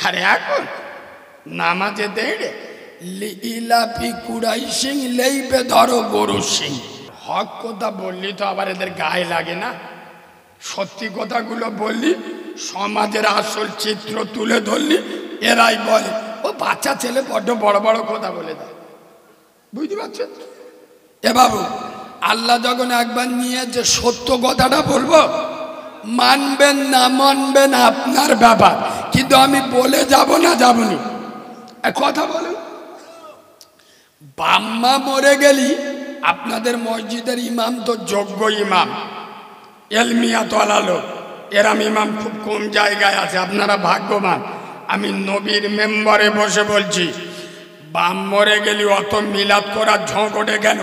আর এখন নামাজে দেড়ে ইলাপি কুড়াই সিং লেইবে ধরো গরু সিং। হক কথা বললি তো আবার এদের গায়ে লাগে না, সত্যি কথাগুলো বললি, সমাজের আসল চিত্র তুলে ধরলি, এরাই বলে ও বাচ্চা ছেলে বড্ড বড় বড় কথা বলে দেয়। বুঝতে পারছেন? এ বাবু, আল্লাহ যখন একবার নিয়ে যে সত্য কথাটা বলবো, মানবেন না মানবেন আপনার ব্যাপার, কিন্তু আমি বলে যাব না যাবনি। কথা বলুন, বাম্মা মরে গেলি আপনাদের মসজিদের ইমাম তো যোগ্য ইমাম, এলমিয়া তোলা লোক, এরম ইমাম খুব কম জায়গায় আছে, আপনারা ভাগ্যবান। আমি নবীর মেম্বারে বসে বলছি, বাম মরে গেলি অত মিলাদ করার ঝোঁক ওঠে কেন?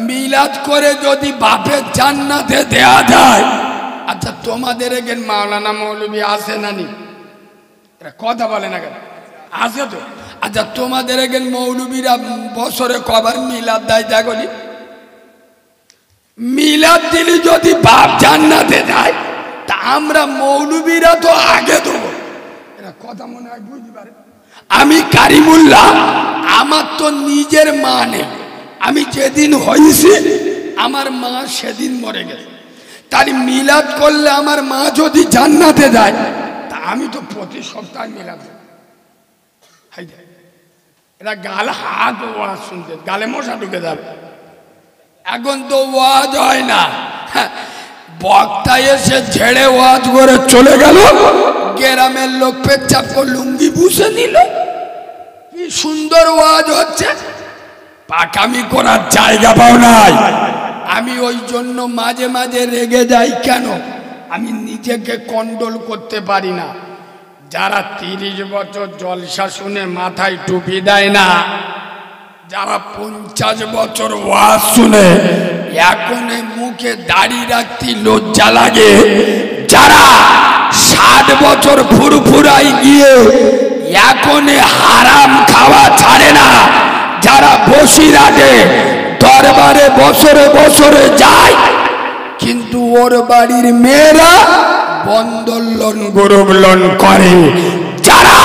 মিলাদ করে যদি বাপের জান্নাতে দেয়া যায়, আচ্ছা তোমাদের এখানে মাওলানা মৌলবী আছে না নি? কথা বলে না কেন? আছে তো। আচ্ছা তোমাদের এখানে মৌলবীরা বছরে কবার মিলাদ দেয় দেখলি? মিলাদ দিলি যদি বাপ জান্নাতে যায়, তা আমরা মৌলবীরা তো আগে দেবো। এরা কথা মনে হয় বুঝতে পারে। আমি কারিমুল্লাহ, আমার তো নিজের মা নেই, আমি যেদিন হয়েছি আমার মা সেদিন মরে গেছে, তার মিলাদ করলে আমার মা যদি জান্নাতে যায়, তা আমি তো প্রতি সপ্তাহে মিলাদ। এরা গাল হাত ওয়াজ শুনতে, গালে মশা ঢুকে যাবে। এখন তো ওয়াজ হয় না, বক্তা এসে ঝেড়ে ওয়াজ করে চলে গেল, গ্রামের লোক পেচ্ছাপ করে লুঙ্গি বুঝে নিল। কি সুন্দর ওয়াজ হচ্ছে, পাকামি করার জায়গা পাও নাই। আমি ওই জন্য মাঝে মাঝে রেগে যাই। কেন? আমি নিজেকে কন্ট্রোল করতে পারি না। যারা 30 বছর জলসা শুনে মাথায় টুপি দেয় না, যারা 50 বছর ওয়াজ শুনে এখন মুখে দাড়ি রাখতে লজ্জা লাগে, যারা 60 বছর ফুরফুরাই গিয়ে এখন হারাম খাওয়া ছাড়ে না, যারা বসিরহাটে দরবারে বছরে বছরে যায়, কিন্তু ওর বাড়ির মেয়েরা বন্ধন লোন গরুব লোন করে, যারা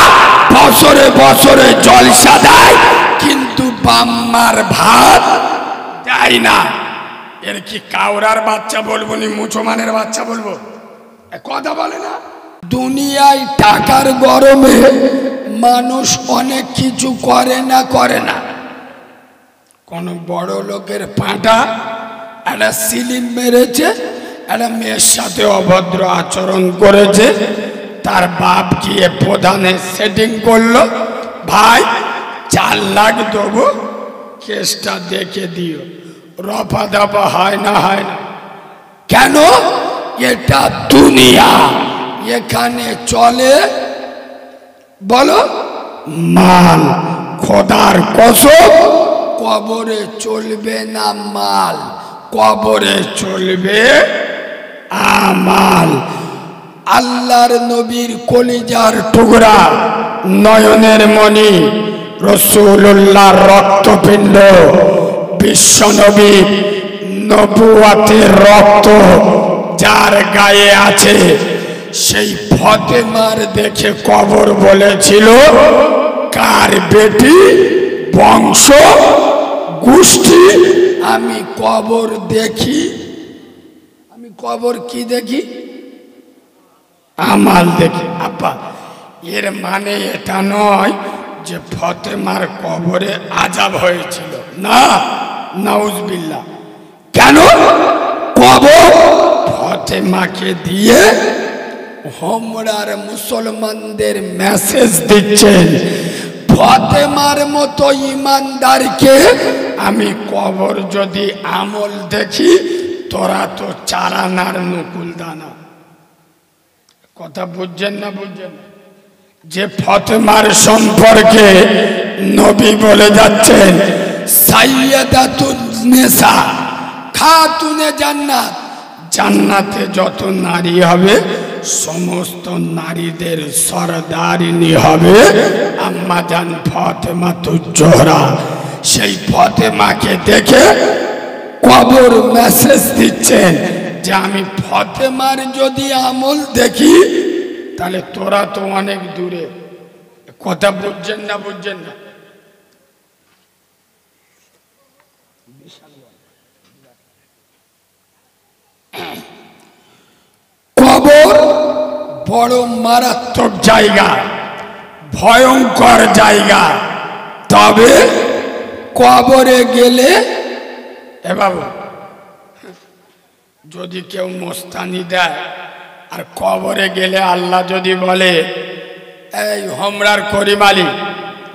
বছরে বছরে জলসা দেয় কিন্তু বাম্মার ভাত দেয় না, এর কি কাউরার বাচ্চা বলবো নি মুসলমানের বাচ্চা বলবো? কথা বলে না। দুনিয়ায় টাকার গরমে মানুষ অনেক কিছু করে না। কোন বড় লোকের পাঁটা একটা সিলিম মেরেছে, একটা মেয়ের সাথে অভদ্র আচরণ করেছে, তার বাপ গিয়ে প্রধানের সেটিং করলো, ভাই 4 লাখ দেবো, কেসটা দেখে দিও। রফা দফা হয় না। কেন? এটা দুনিয়া, এখানে চলে বলো মাল। খোদার কসম, কবরে চলবে না মাল, কবরে চলবে আমাল। আল্লাহর নবীর কলিজার টুকরা, নয়নের মণি, রাসূলুল্লাহর রক্তপিণ্ড, বিশ্বনবী নবুয়াতের রক্ত যার গায়ে আছে, সেই ফাতেমার দেখে কবর বলেছিল কার বেটি, বংশ গোষ্ঠী। আমি কবর দেখি, আমি কবর কি দেখি? আমাল দেখি। আব্বা, এর মানে এটা নয় যে ফাতেমার কবরে আযাব হয়েছিল, না, নাউজুবিল্লাহ। কেন? কবর ফাতেমাকে দিয়ে হোমরার মুসলমানদের মেসেজ দিচ্ছেন, ফাতেমার মতো ইমানদারকে আমি কবর যদি আমল দেখি, তোরা তো চারানার নকুল দানা। কথা বুঝছেন না? বুঝছেন? যে ফাতেমার সম্পর্কে নবী বলে যাচ্ছেন সাইয়্যিদাতুন নিসা, খাতুনে জান্নাত, জান্নাতে যত নারী হবে সমস্ত নারীদের সরদারিনী হবে আম্মা জান ফাতেমাতুজ জোহরা। সেই ফাতেমাকে দেখে কবর মেসেজ দিচ্ছেন, যে আমি ফতেমার যদি আমল দেখি তাহলে তোরা তো অনেক দূরে। কথা বুঝছেন না? বুঝছেন না? কবর বড় মারাত্মক জায়গা, ভয়ঙ্কর জায়গা। তবে কবরে গেলে এ বাবু, যদি কেউ মোস্তানি দেয় আর কবরে গেলে আল্লাহ যদি বলে এই হোমরার করিম আলী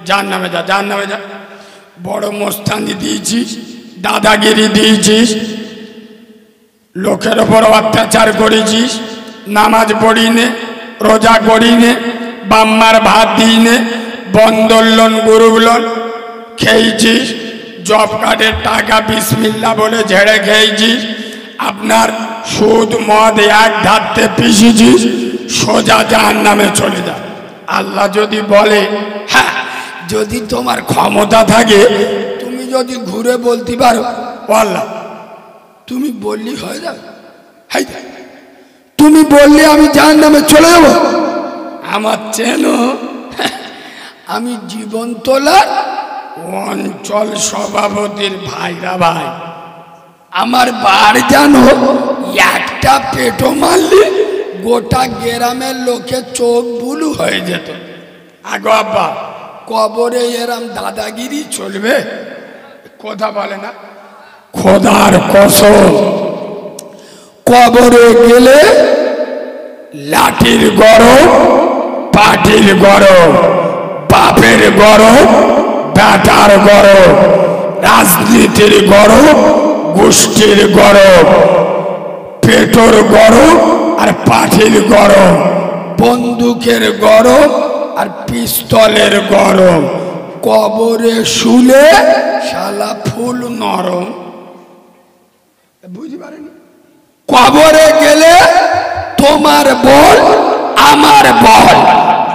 জাহান্নামে যা, জাহান্নামে যা, বড় মোস্তানি দিয়েছিস, দাদাগিরি দিয়েছিস, লোকের ওপর অত্যাচার করেছিস, নামাজ পড়িনে, রোজা করিনে, বাম্মার ভাত দিইনে, বন্দর লোন গরুব লোন খেয়েছিস, জব কার্ডের টাকা বিসমিল্লা বলে ঝেড়ে খেয়েছিস, আপনার সুদ মদ এক ধারতে পিষেছিস, সোজা জাহান্নামে চলে যা। আল্লাহ যদি বলে, হ্যাঁ যদি তোমার ক্ষমতা থাকে তুমি যদি ঘুরে বলতে পারো আল্লাহ তুমি বললি হয়ে যাবে, তুমি বললে আমি জাহান্নামে চলে যাব, আমার চেনো আমি জীবন তোলার অঞ্চল সভাপতির ভাইরা ভাই, আমার বার জানো একটা পেটো মারলে গোটা গ্রামের লোকে চোখ বুলু হয়ে যেত। আগো আব্বা, কবরে এরম দাদাগিরি চলবে? কথা বলে না? খোদার কসম, কবরে গেলে লাঠির গরম, পাটির গরম, বাপের গরম, বেটার গরম, রাজনীতির গরম, গোষ্ঠীর গরম, পেটোর গরম আর পাটির গরম, বন্দুকের গরম আর পিস্তলের গরম। কবরে শুলে শালা ফুল নরম। বুঝতে পারেনি? কবরে গেলে তোমার বল, আমার বল,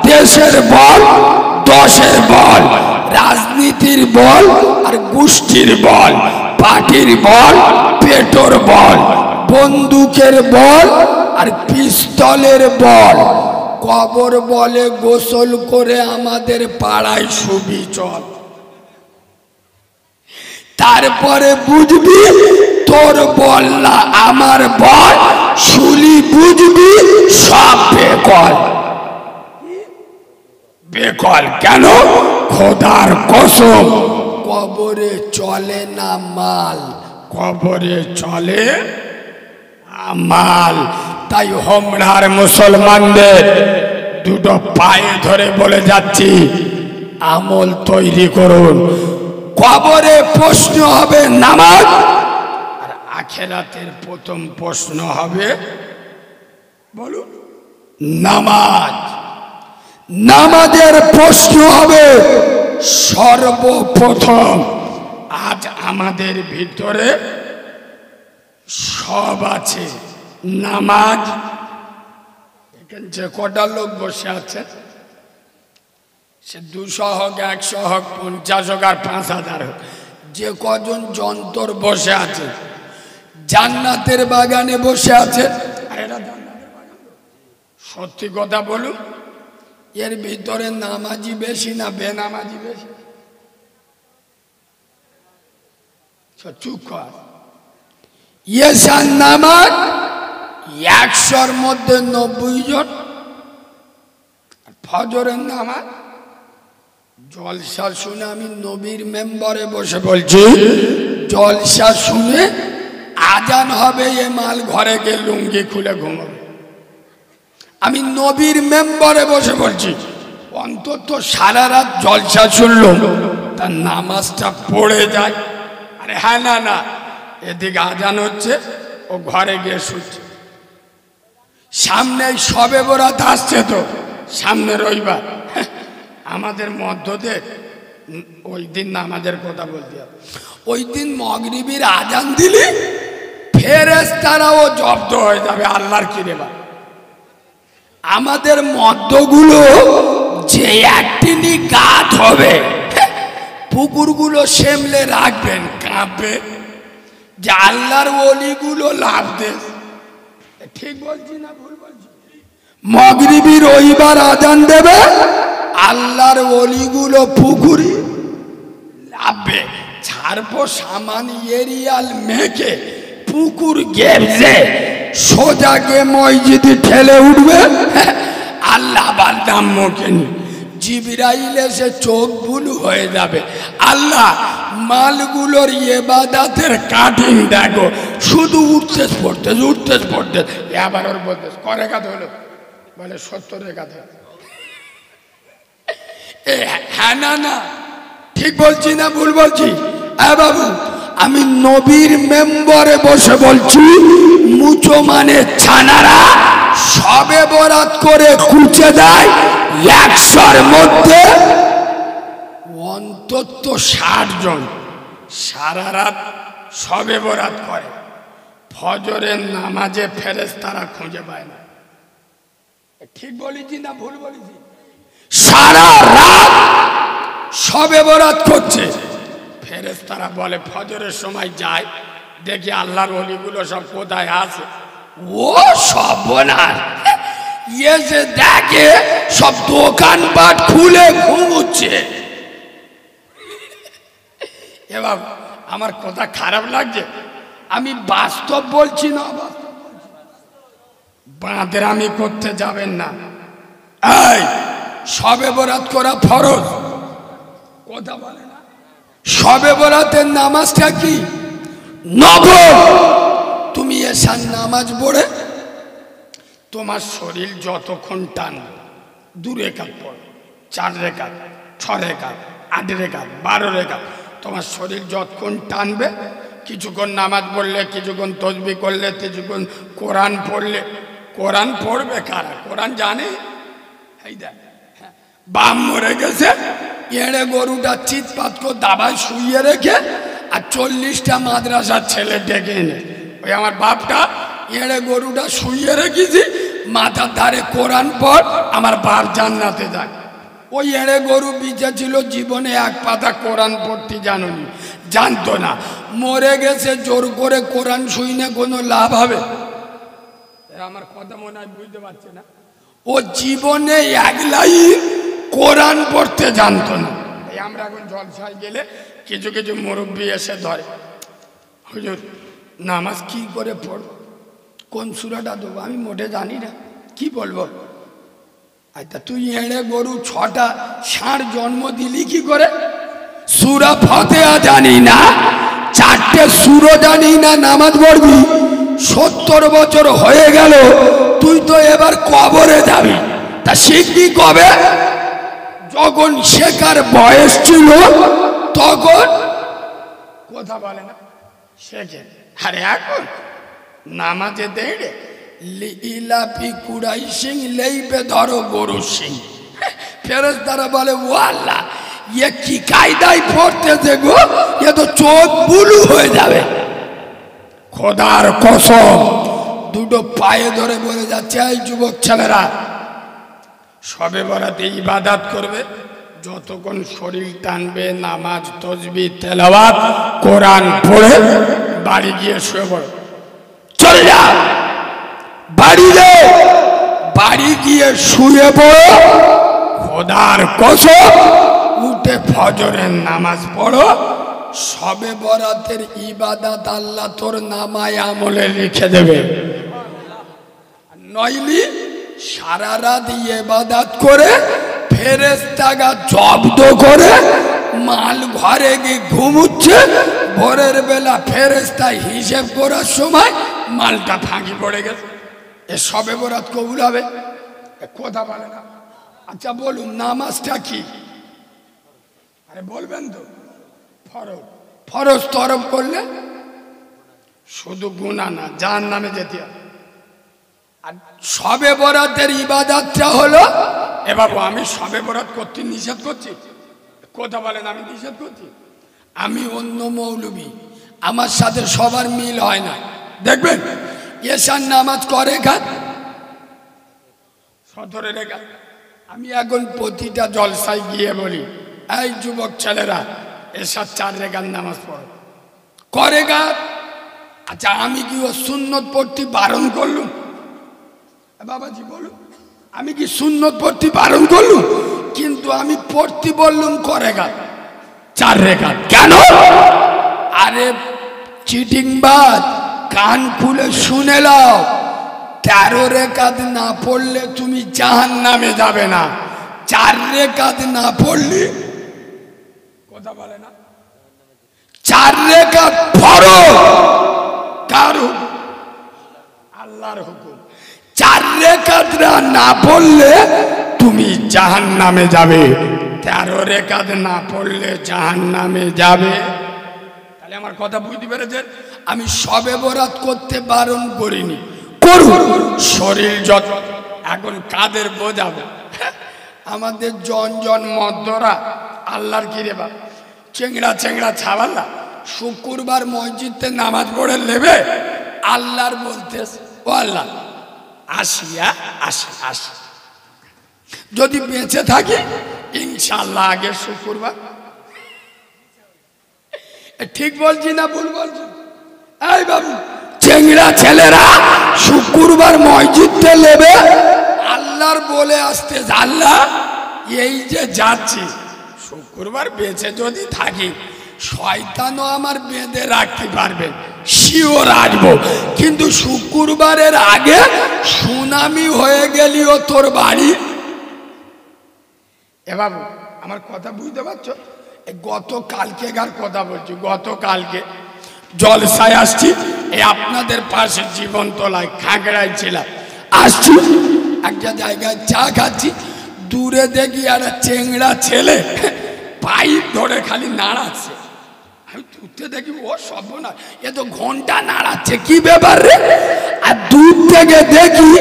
দেশের বল, দশের বল, রাজনীতির বল আর গোষ্ঠীর বল, পার্টির বল, পেটোর বল, বন্দুকের বল আর পিস্তলের বল। কবর বলে গোসল করে আমাদের পাড়ায় শুবি চল, তারপরে বুঝবি তোর বল না আমার বল, শুলি বুঝবি সব বেকল। বেকল কেন? খোদার কসম, কবরে চলে না মাল, কবরে চলে আমাল। তাই হোমরার মুসলমানদের দুটো পায়ে ধরে বলে যাচ্ছি, আমল তৈরি করুন। কবরে প্রশ্ন হবে নামাজ, আর আখেরাতের প্রথম প্রশ্ন হবে বলুন নামাজ। নামাজের প্রশ্ন হবে সর্বপ্রথম। আজ আমাদের ভিতরে সব আছে, নামাজ। যে কটা লোক বসে আছে সে 200 হোক, 100 হোক, 50 হোক আর 5000 হোক, যে কজন যন্ত্র বসে আছে জান্নাতের বাগানে বসে আছে। সত্যি কথা বলুন, এর ভিতরে নামাজি বেশি না বেনামাজি বেশি? চুপ কর। ইয়েসান নামাজ 100-র মধ্যে 90 জন। ফজরের নামাজ জলসা শুনে, আমি নবীর মেম্বারে বসে বলছি, জলসা শুনে আজান হবে এ মাল ঘরে গিয়ে লুঙ্গি খুলে ঘুমাবে। আমি নবীর মেম্বারে বসে বলছি, অন্তত সারা রাত জলসা শুনলাম, তার নামাজটা পড়ে যায়। আরে হ্যাঁ, না না, এদিকে আজান হচ্ছে, ও ঘরে গিয়ে শুচ্ছে। সামনে সবে বরাত আসছে, তো সামনে রবিবার, আমাদের মধ্যে ওই দিন নামাজের কথা বলতে হবে। ওই দিন মাগরিবের আজান দিলে ফেরেশতারাও জব্দ হয়ে যাবে। আল্লাহর কি রে বা, আমাদের মধ্যগুলো যে একদিনই গাত হবে, পুকুরগুলো সেমলে রাখবেন, কাঁপবে যে আল্লাহর ওলিগুলো লাভ দেশ। ঠিক বলছি না ভুল বলছি? মাগরিবি রবিবার আজান দেবে, আল্লাহর ওলিগুলো পুকুরি লাভবে, ছাড়বো সামান এরিয়াল মেঘে পুকুর গেবজে সোজা গে মসজিদে ঠেলে উঠবে। আল্লাহ আবার দাম্মকেনি জিবরাইল এসে চোখ বুলু হয়ে যাবে। আল্লাহ মালগুলোর ইবাদতের কাটিং দেখো, শুধু উঠতেস পড়তেস। আবার ওর বলতেস করে কাজ হলো, বলে 70 কাজ। হ্যাঁ না ঠিক বলছি না ভুল বলছি? বাবু আমি নবীর মেম্বরে বসে বলছি, মুচো মানে ছানারা সবে বরাত করে কুচে দেয় 100-র মধ্যে অন্তত 60 জন সারা রাত সবে বরাত করে, ফজরের নামাজে ফেরেশতারা খুঁজে পায় না। ঠিক বলেছি না ভুল বলেছি? সারা রাত সবে বরাত করছে, ফেরেশতারা বলে ফজরের সময় যায় দেখি আল্লাহর ওলিগুলো সব কোথায় আছে। ও সর্বনাশ, এসে দেখে সব দোকানপাট খুলে ঘুমুচ্ছে। এবার আমার কথা খারাপ লাগছে, আমি বাস্তব বলছি না, বাঁদরামি করতে যাবেন না। এই সবে বরাত করা ফরজ, কথা বলে না? সবে বরাতের নামাজটা কি? নফল। তুমি এসার নামাজ পড়ে তোমার শরীর যতক্ষণ টানবে, 2 রেখাত পড়, 4 রেখাত, 6 রেখাত, 8 রেখাত, 12 রেখাত, তোমার শরীর যতক্ষণ টানবে, কিছুক্ষণ নামাজ পড়লে, কিছুক্ষণ তসবিহ করলে, কিছুক্ষণ কোরআন পড়লে। কোরআন পড়বে কারা? কোরআন জানে? এই দেখ, বাম মরে গেছে, এড়ে গরুটা চিৎপাত করে দাবায় শুইয়ে রেখে আর 40টা মাদ্রাসার ছেলে ডেকে এনে, ওই আমার বাপটা এড়ে গরুটা শুইয়ে রেখেছি, মাথার ধারে কোরআন পড়, আমার বাপ জান্নাতে যায়। ওই এড়ে গরু বিচে ছিল, জীবনে 1 পাতা কোরআন পড়তে জানতো না, মরে গেছে। জোর করে কোরআন শুইনে কোনো লাভ হবে? আমার কথা মনে হয় বুঝতে পারছে না। ও জীবনে 1 লাইন কোরআন পড়তে জানতো না। এই আমরা এখন জলসায় গেলে কিছু কিছু মুরব্বী এসে ধরে, হুজুর নামাজ কি করে পড়ব, কোন সূরাটা দেবো? আমি মোটে জানি না, কি বলবো? আচ্ছা তুই এড়ে গরু 6টা ষাঁড় জন্ম দিলি কি করে? সূরা ফাতিহা জানি না, 4টে সূরা জানি না, নামাজ পড়বি? 70 বছর হয়ে গেল, তুই তো এবার কবরে যাবি, তা শিখবি কবে? যখন শেখার বয়স ছিল তখন। কথা বলে না, শেখে। আরে এখন নামাজে দেড়ে ইলাপি কুড়াই সিং লেইবে ধরো গরু সিং। ফেরেশতারা বলে ও আল্লাহ, এ কি কায়দায় পড়তেছে গো, এ তো চোখ বুলু হয়ে যাবে। খোদার কসম, 2 পায়ে ধরে বলে যাচ্ছে, এই যুবক ছেলেরা সবে বরাতে ইবাদত করবে, যতক্ষণ শরীর টানবে, নামাজ তসবিহ তেলাওয়াত কোরআন পড়ে বাড়ি গিয়ে শুয়ে পড়ো। চলে যা বাড়ি, যাও বাড়ি গিয়ে শুয়ে পড়ো। খোদার কসম, উঠে ফজরের নামাজ পড়ো। সবে বরাতের ইবাদত আল্লাহ তোর নামায় আমলে লিখে দেবে। নইলি সারা রাত ইবাদত করে ফেরেশতারা জব্দ করে মাল ঘরে গিয়ে ঘুমুচ্ছে, ভোরের বেলা ফেরেশতা হিসেব করার সময় মালটা ফাঁকি পড়ে গেছে। এ সবে বরাত কবুল হবে? কথা বলে না। আচ্ছা বলুন নামাজটা কি? আরে বলবেন তো? ফরজ। ফরজ তরফ করলে শুধু গুনাহ না, জাহান্নামে যেতে হবে। আর সবে বরাতের ইবাদতটা হলো, এ বাবু আমি সবে বরাত করতে নিষেধ করছি? কথা বলেন, আমি নিষেধ করছি? আমি অন্য মৌলবী, আমার সাথে সবার মিল হয় না। দেখবেন এশার নামাজ করে ঘাত 17 রেখাত। আমি এখন প্রতিটা জলসায় গিয়ে বলি, এই যুবক ছেলেরা এশার 4 রেখাত নামাজ পড়ো, করে ঘাত। আচ্ছা আমি কি ও সুন্নত পড়তে বারণ করলুম? বাবাজি বলুন, আমি কি সুন্নত পড়তে বারণ করলুম? কিন্তু আমি পড়তে বললুম করেগাত 4 রেখাত। কেন? আরে চিটিংবাজ, কান খুলে শুনে নাও, 13 রেখাত না পড়লে তুমি জাহান্নামে যাবে না। 4 রেখাত না পড়লে, কথা বলে না, 4 রেখাত ফরজ। কার হুকুম? আল্লাহর হুকুম। 4 রেখাত না পড়লে তুমি জাহান্নামে যাবে। 13 রেখাত না পড়লে জাহান্নামে যাবে। তাহলে আমার কথা বুঝতে পেরেছেন? আমি শবে বরাত করতে বারণ করিনি, করুন শরীর যত। এখন কাদের বোঝাবে? আমাদের জন মদ্দরা আল্লাহর কিরে বাপ, চেংড়া ছাওয়াল্লা শুক্রবার মসজিদে নামাজ পড়ে নেবে, আল্লাহর বলতে ও আল্লাহ আসিয়া আসি, যদি বেঁচে থাকি ইনশাআল্লাহ আগে শুক্রবার। ঠিক বলছি না ভুল বলছি? এই বাবু, চেংড়া ছেলেরা শুক্রবার মসজিদে নেবে, আল্লাহর বলে আসতে, আল্লাহ এই যে যাচ্ছি শুক্রবার বেঁচে যদি থাকি, শয়তানও আমার বেঁধে রাখতে পারবে, শিওর আসবো, কিন্তু শুক্রবারের আগে সুনামি হয়ে গেলিও তোর বাড়ি। এ বাবু, আমার কথা বুঝতে পারছো? গতকালকে কথা বলছি, গতকালকে জলসায় আসছি, এই আপনাদের পাশে জীবনতলায় খাগড়ায় ছিলাম, আসছি একটা জায়গায় চা খাচ্ছি, দূরে দেখি আর চেংড়া ছেলে পাইপ ধরে খালি নাড়াচ্ছে। আমি দূরে দেখি ও সর্বনাশ, এ তো ঘন্টা নাড়াচ্ছে, কি ব্যাপার রে? আর দূর থেকে দেখি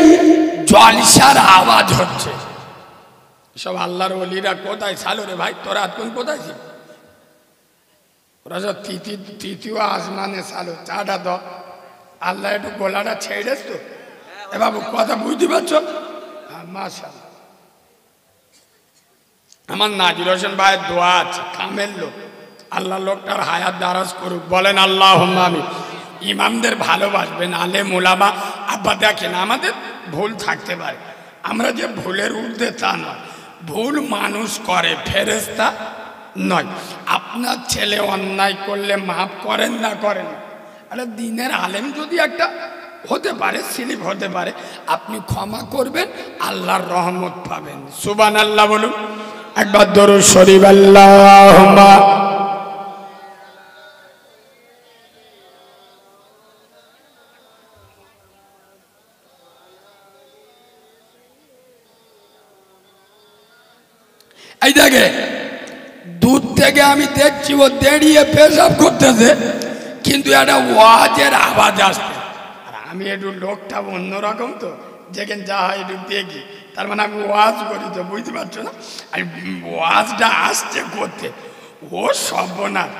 জলসার আওয়াজ হচ্ছে। সব আল্লাহর ওলিরা কোথায় ছালো রে ভাই? তোরা এখন কোথায় ছিল? ওরা সব তৃতীয় আসমানে ছালো। চাটা দ, আল্লাহ একটু গোলাটা ছেড়েছ তো। এ বাবু কথা বুঝতে পারছো? হ্যাঁ মাশাআল্লাহ। আমার নাজির হোসেন ভাইয়ের দোয়া আছে, কামের লোক, আল্লাহ লোকটার হায়াত দারাজ করুক, বলেন আল্লাহুম্মা আমিন। ইমামদের ভালোবাসবেন, আলেম ওলামা। আব্বা দেখেন, আমাদের ভুল থাকতে পারে, আমরা যে ভুলের ঊর্ধ্বে তা নয়, ভুল মানুষ করে, ফেরেশতা নয়। আপনার ছেলে অন্যায় করলে মাফ করেন না করেন না? আরে দিনের আলেম যদি একটা হতে পারে, স্লিপ হতে পারে, আপনি ক্ষমা করবেন, আল্লাহর রহমত পাবেন। সুবহানাল্লাহ বলুন একবার, দরুদ শরীফ আল্লাহুম্মা। এই দেখে দূর থেকে আমি দেখছি ও দাঁড়িয়ে পেশাব করতেছে, কিন্তু একটা ওয়াজের আওয়াজ আসছে। আর আমি একটু লোকটা অন্যরকম তো, যেখানে যা হয় একটু দেখি, তার মানে আমি ওয়াজ করি তো, বুঝতে পারছো না? আর ওয়াজটা আসছে করতে, ও সর্বনাশ,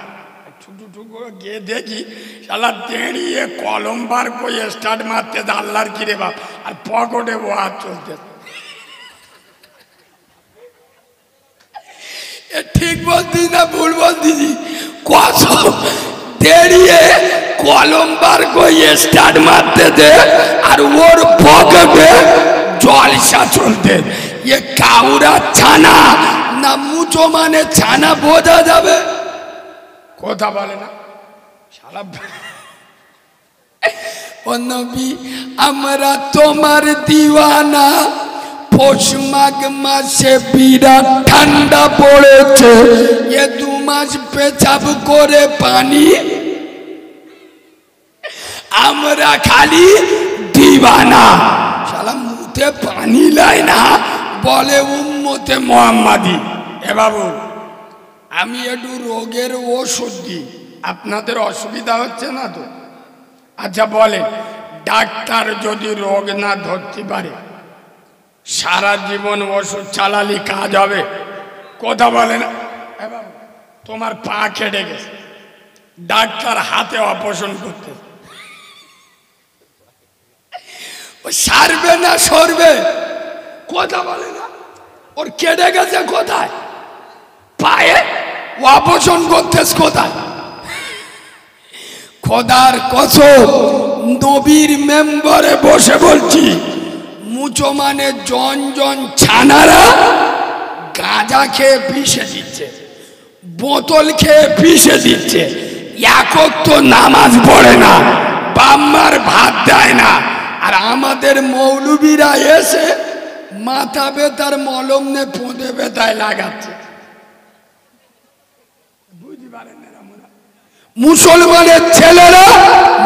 ঠুকু গিয়ে দেখি শালা দাঁড়িয়ে কলম বার করে স্টার্ট মারতে, আল্লাহর কিরে বাপ, আর পকেটে ওয়াজ চলতে। ঠিক বলছি না ভুল বলতেছি? কত দাঁড়িয়ে কলম বার করে স্টার্ট মারতে দে, আর ওর পকেটে জলসা চলতে। এ কাউরা ছানা না মুচো মানে ছানা বোঝা যাবে? কথা বলে না শালা। ও নবী, আমরা তোমার দিওয়ানা, পৌষ মাঘ মাসে বিরাট ঠান্ডা পড়েছে, এ 2 মাস পেচাব করে পানি, আমরা খালি দিবানা। শালা মুতে পানি লাই না, বলে উম্মতে মুহাম্মাদি। এ বাবু, আমি একটু রোগের ওষুধ দিই, আপনাদের অসুবিধা হচ্ছে না তো? আচ্ছা বলেন, ডাক্তার যদি রোগ না ধরতে পারে, সারা জীবন ওষুধ চালালি কাজ হবে? কথা বলে না? তোমার পা কেটে গেছে, ডাক্তার হাতে অপারেশন করতে, সারবে না সরবে? কথা বলে না? ওর কেটে গেছে কোথায়? পায়ে। অপারেশন করতেছ কোথায়? খোদার কসম, নবীর মেম্বারে বসে বলছি, মুচো মানে জন জন ছানারা গাঁজা খেয়ে পিষে দিচ্ছে, বোতল খেয়ে পিষে দিচ্ছে, একক তো নামাজ পড়ে না, বাম্মার ভাত দেয় না। আর আমাদের মৌলবীরা এসে মাথা ব্যথার মলম নে পোঁদে ব্যথায় লাগাচ্ছে। বুঝতে পারেন না? মুসলমানের ছেলেরা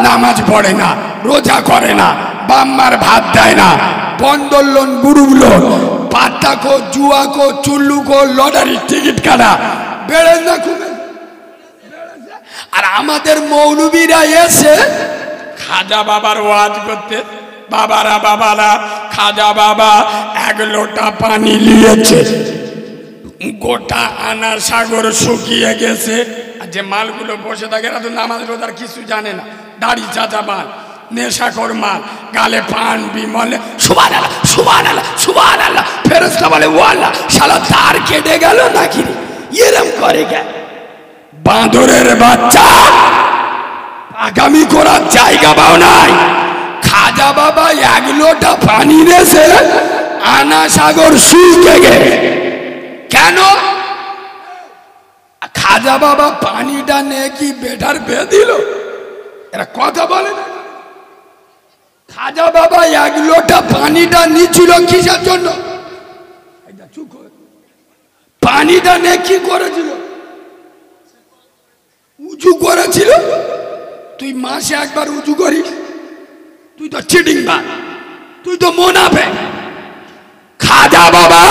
নামাজ পড়ে না, রোজা করে না, বাম্মার ভাত দেয় না, বন্ধন লোন, গ্রুপ লোন, পাত্তাকো, জুয়াকো, চুল্লুকো, লটারির টিকিট কাটা বেড়ে না খুবই। আর আমাদের মৌলবীরা এসে খাজা বাবার ওয়াজ করতে, বাবারা খাজা বাবা এক লোটা পানি নিয়েছে, গোটা আনা সাগর শুকিয়ে গেছে। আর যে মালগুলো বসে থাকে এরা তো নামাজ রোজার কিছু জানে না, দাড়ি চাচা মাল, নেশাখোর মাল, গালে পান বিমলে সুবহানাল্লাহ সুবহানাল্লাহ সুবহানাল্লাহ, ফেরেশতা বলে ও আল্লাহ, শালা তার কেটে গেল নাকি এরম করে গেল। বাঁদরের বাচ্চা, আগামী করার জায়গা পাও নাই। খাজা বাবা এক লোটা পানি রেসে আনা সাগর শুকিয়ে গেছে। কেন? খাজা বাবা পানিটা নিয়ে কি বেটার বেয়ে দিল? এরা কথা বলে না। খাজা বাবা এক লোটা পানিটা নিচ্ছিল কিসের জন্য? পানিটা নিয়ে কি করেছিল? উঁচু করেছিল। তুই মাসে একবার উঁচু করিস, তুই তো চিটিং বাজ, তুই তো মুনাফিক। খাজা বাবা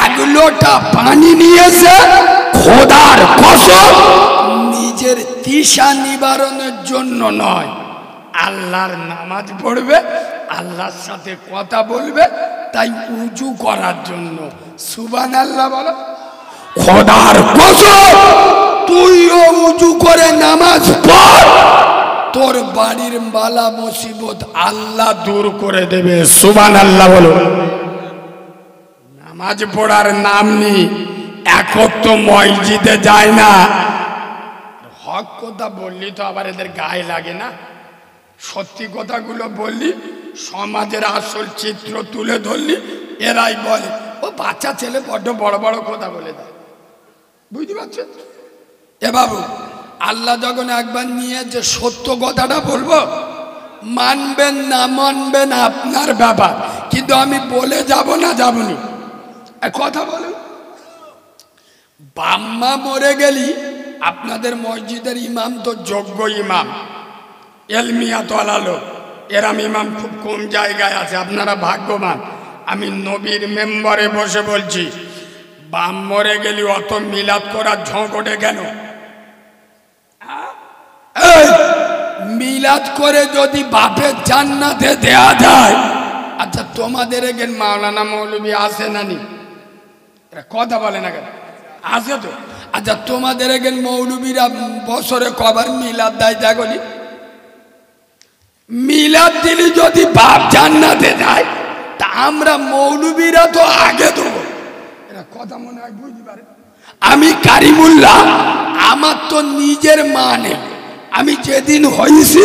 এক লোটা পানি নিয়েছে খোদার কসম নিজের তৃষা নিবারণের জন্য নয়, আল্লাহর নামাজ পড়বে, আল্লাহর সাথে কথা বলবে, তাই উজু করার জন্য। সুবহানাল্লাহ বলো। খোদার কসম তুইও উজু করে নামাজ পড়, তোর বাড়ির বালা মুসিবত আল্লাহ দূর করে দেবে। সুবহানাল্লাহ বলো। নামাজ পড়ার নাম নেই, এখন তো মসজিদে যায় না। হক কথা বললি তো আবার এদের গায়ে লাগে না। সত্যি কথাগুলো বললি, সমাজের আসল চিত্র তুলে ধরলি, এরাই বলে ও বাচ্চা ছেলে বড্ড বড় বড় কথা বলে দেয়। বুঝতে পারছেন? এ বাবু, আল্লাহ যখন একবার নিয়ে যে সত্য কথাটা বলবো, মানবেন না মানবেন আপনার ব্যাপার, কিন্তু আমি বলে যাব না যাবনি। কথা বলুন, বাম্মা মরে গেলি আপনাদের মসজিদের ইমাম তো যোগ্য ইমাম, এলমিয়া তোলালো, এরাম ইমাম খুব কম জায়গায় আছে, আপনারা ভাগ্যবান। আমি নবীর মেম্বারে বসে বলছি, বাম মরে গেলি অত মিলাদ করার ঝোঁকটে কেন? মিলাদ করে যদি বাপের জান্নাতে দেয়া যায়, আচ্ছা তোমাদের এখানে মাওলানা মৌলবী আছে না নি? কথা বলে না কেন? আছে তো। আচ্ছা তোমাদের এখানে মৌলবীরা বছরে কবার মিলাদ দেয়? দেখনি মিলাদ দিলি যদি বাপ জান্নাতে যায়, তা আমরা মৌলবীরা তো আগে দেবো। এরা কথা মনে হয় বুঝতে পারে। আমি কারিমুল্লাহ, আমার তো নিজের মা নেই। আমি যেদিন হয়েছি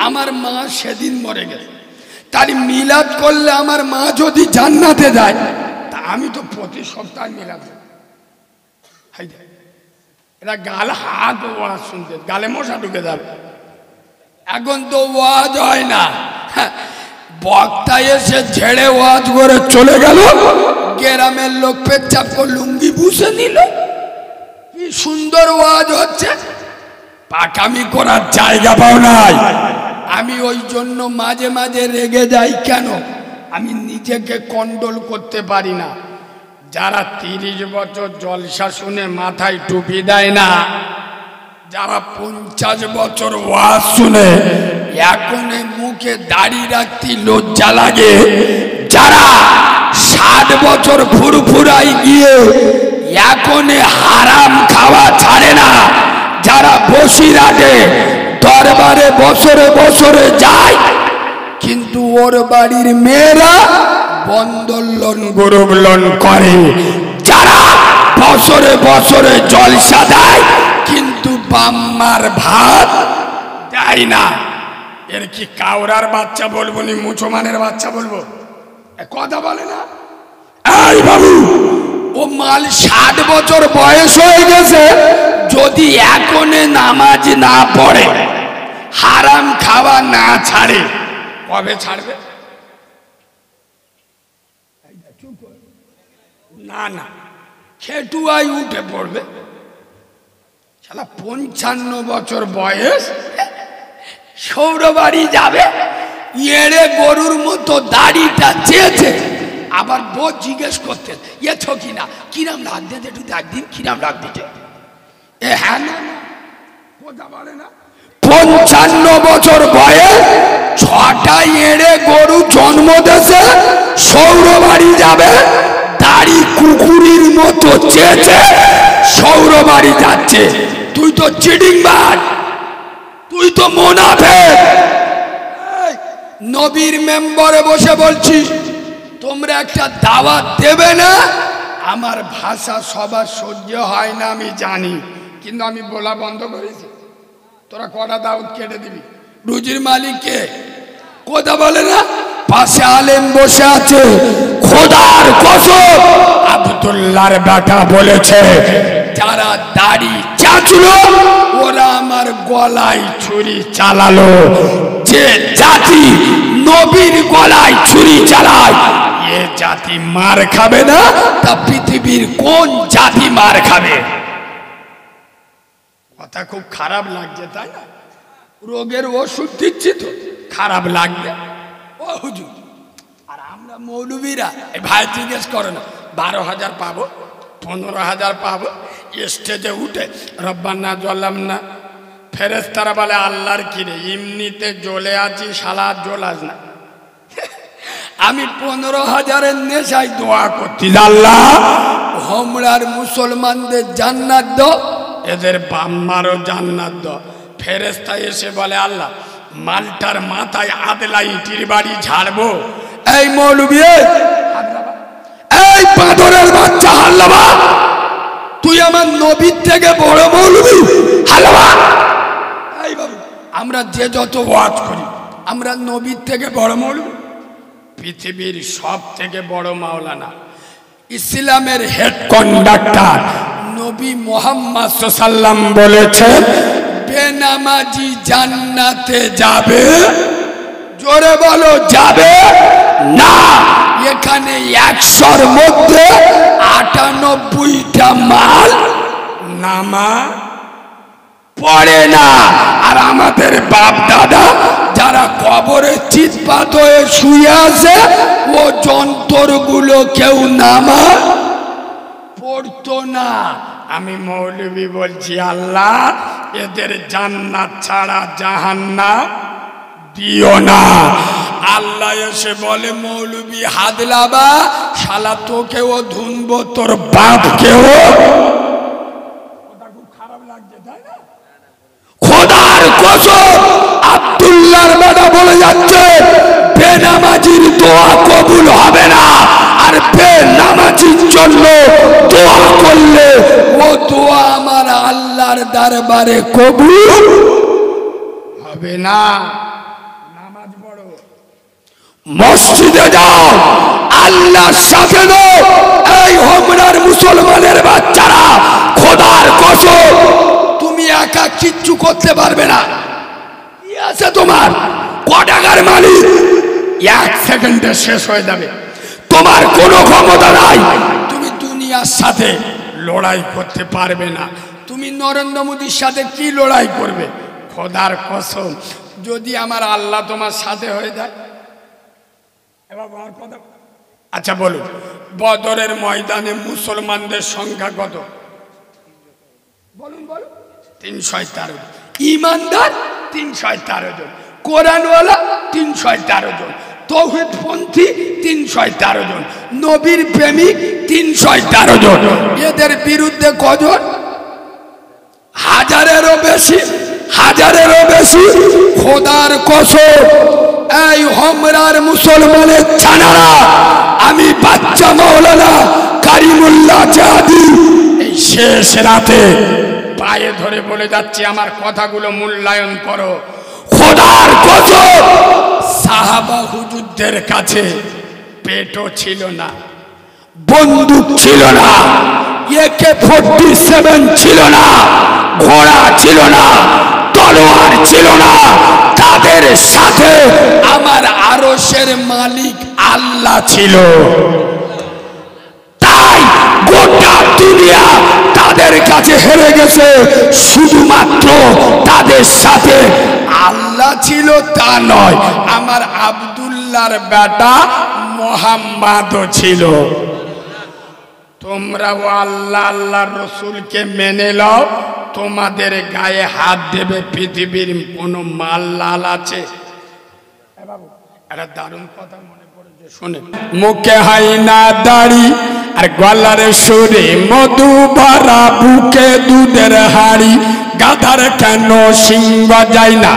আমার মা সেদিন মরে গেছে। তার মিলাদ করলে আমার মা যদি জান্নাতে যায়, তা আমি তো প্রতি সপ্তাহে মিলাদ। এরা গাল হাত ওয়াজ শুনতে, গালে মশা ঢুকে যাবে। এখন তো ওয়াজ হয় না, বক্তা এসে ঝেড়ে ওয়াজ করে চলে গেল, গ্রামের লোক পেচ্ছাপ করে লুঙ্গি বুঝে নিল। কি সুন্দর ওয়াজ হচ্ছে, পাকামি করার জায়গা পাও নাই। আমি ওই জন্য মাঝে মাঝে রেগে যাই। কেন? আমি নিজেকে কন্ট্রোল করতে পারি না। যারা 30 বছর জলসা শুনে মাথায় টুপি দেয় না, যারা 50 বছর ওয়াজ শুনে এখন মুখে দাড়ি রাখতে লজ্জা লাগে, যারা 60 বছর ফুরফুরাই গিয়ে এখন হারাম খাওয়া ছাড়ে না, যারা বসিরহাটে দরবারে বছরে বছরে যায়, কিন্তু ওর বাড়ির মেয়েরা বন্ধন লোন গরুব লোন করে, যারা বছরে বছরে জলসা দেয় কিন্তু বাম্মার ভাত দেয় না, এর কি কাউরার বাচ্চা বলবো নি মুসলমানের বাচ্চা বলবো? কথা বলে না। এই বাবু, ও মাল 60 বছর বয়স হয়ে গেছে, যদি এখনে নামাজ না পড়ে, হারাম খাওয়া না ছাড়ে, কবে ছাড়বে? না না, খেটুয়াই উঠে পড়বে। শালা 55 বছর বয়স, সৌরবাড়ি যাবে, এড়ে গরুর মতো দাড়িটা চেয়েছে। আবার বউ জিজ্ঞেস করতে, এ ছকি না, কিরাম লাগতে একটু একদিন কিরাম লাগতে। এ হ্যাঁ না, কথা বলে না। 55 বছর বয়স, 6টা এড়ে গরু জন্ম দিয়েছে, সৌরবাড়ি যাবে, দাড়ি কুকুরের মতো চেয়েছে, সৌরবাড়ি যাচ্ছে। তুই তো চিটিংবাজ, তুই তো মুনাফিক। নবীর মেম্বারে বসে বলছি, তোমরা একটা দাওয়াত দেবে না? আমার ভাষা সবার সহ্য হয় না আমি জানি, কিন্তু আমি বলা বন্ধ করেছি। তোরা কটা দাওয়াত কেটে দিবি? রুজির মালিক কে? কথা বলে না। পাশে আলেম বসে আছে, খোদার কসম আব্দুল্লাহর বেটা বলেছে, যারা দাড়ি চাচলো ওরা আমার গলায় ছুরি চালালো। যে জাতি নবীর গলায় ছুরি চালায়, এ জাতি মার খাবে না, তা পৃথিবীর কোন জাতি মার খাবে? কথা খুব খারাপ লাগছে, তাই না? রোগের ওষুধ দিচ্ছি তো খারাপ লাগবে। ও হুজুর, আর আমরা মৌলবীরা, ভাই জিজ্ঞেস করো না, 12,000 পাবো, 15,000 পাবো, স্টেজে উঠে রব্বানা জ্বললাম না, ফেরেশতারা বলে আল্লাহর কিরে, এমনিতে জ্বলে আছি, শালা জ্বলাস না। আমি 15,000-এর নেশায় দোয়া করছি, আল্লাহ হোমরার মুসলমানদের জান্নাত দাও, এদের বাম্মারও জান্নাত দাও। ফেরেশতা এসে বলে, আল্লাহ মালটার মাথায় আদলা ইটির বাড়ি ঝাড়বো। এই মৌলবী, এই বাঁদরের বাচ্চা হাল্লাবা, তুই আমার নবীর থেকে বড় মৌলবী হাল্লাবা। এই বাবু, আমরা যে যত ওয়াজ করি, আমরা নবীর থেকে বড় মৌলবী? পৃথিবীর সব থেকে বড় মাওলানা, ইসলামের হেড কন্ডাক্টর নবী মুহাম্মদ সাল্লাল্লাহু আলাইহি ওয়াসাল্লাম বলেছেন, বেনামাজি জান্নাতে যাবে। জোরে বলো, যাবে না। এখানে 100-র মধ্যে 98টা মাল নামাজ পড়ে না। আর আমাদের বাপ দাদা যারা কবরে চিৎপাত হয়ে শুয়ে আছে, ও যন্ত্রগুলো কেউ নামাজ পড়তো না। আমি মৌলবী বলছি, আল্লাহ এদের জান্নাত ছাড়া জাহান্নাম দিও না। আল্লাহ এসে বলে, মৌলবী হাদলাবা, শালা তোকেও ধুনবো, তোর বাপকেও। খুব খারাপ লাগছে, তাই না? খোদার কসম আব্দুল্লাহর বেটা বলে যাচ্ছে, বেনামাজির দোয়া কবুল হবে না, আর বেনামাজির জন্য দোয়া করলে ও দোয়া আমার আল্লাহর দরবারে কবুল হবে না। নামাজ পড়ো, মসজিদে যাও, আল্লাহর সাথে দাও। এই হোমরার মুসলমানের বাচ্চারা, খোদার কসম তুমি একা কিচ্ছু করতে পারবে না। কি আছে তোমার? ক টাকার মালিক? 1 সেকেন্ডে শেষ হয়ে যাবে। তোমার কোনো ক্ষমতা নাই, তুমি দুনিয়ার সাথে লড়াই করতে পারবে না। তুমি নরেন্দ্র মোদীর সাথে কি লড়াই করবে? খোদার কসম, যদি আমার আল্লাহ তোমার সাথে হয়ে যায়। আচ্ছা বলুন, বদরের ময়দানে মুসলমানদের সংখ্যা কত? বলুন বলুন। 313 জন। ইমানদার 313 জন, কোরআনওয়ালা 313 জন, তৌহিদপন্থী 313 জন, নবীর প্রেমিক 313 জন। এদের বিরুদ্ধে কজন? হাজারেরও বেশি, হাজারেরও বেশি। খোদার কসম, এই হোমরার মুসলমানের ছানারা, আমি বাচ্চা মাওলানা কারিমুল্লাহ জাহাদি এই শেষ রাতে পায়ে ধরে বলে যাচ্ছি, আমার কথাগুলো মূল্যায়ন করো। খোদার কসম, সাহাবা হুজুরদের কাছে পেটও ছিল না, বন্দুক ছিল না, AK-47 ছিল না, ঘোড়া ছিল না, তলোয়ার ছিল না। তাদের সাথে আমার আরশের মালিক আল্লাহ ছিল। তাই গোটা দুনিয়া তাদের কাছে হেরে গেছে, শুধুমাত্র তাদের সাথে আল্লাহ ছিল তা নয়, আমার আব্দুল্লাহর বেটা মুহাম্মাদও ছিল। তোমরাও আল্লাহ আল্লাহর রসুলকে মেনে নাও, তোমাদের গায়ে হাত দেবে পৃথিবীর কোন মাল লাল আছে? একটা দারুণ কথা মনে পড়েছে, শুনে। মুখে হয় না দাড়ি আর গলার সুরে মধু ভরা, বুকে দুধের হাড়ি, গাধার কেন সিংহ যায় না,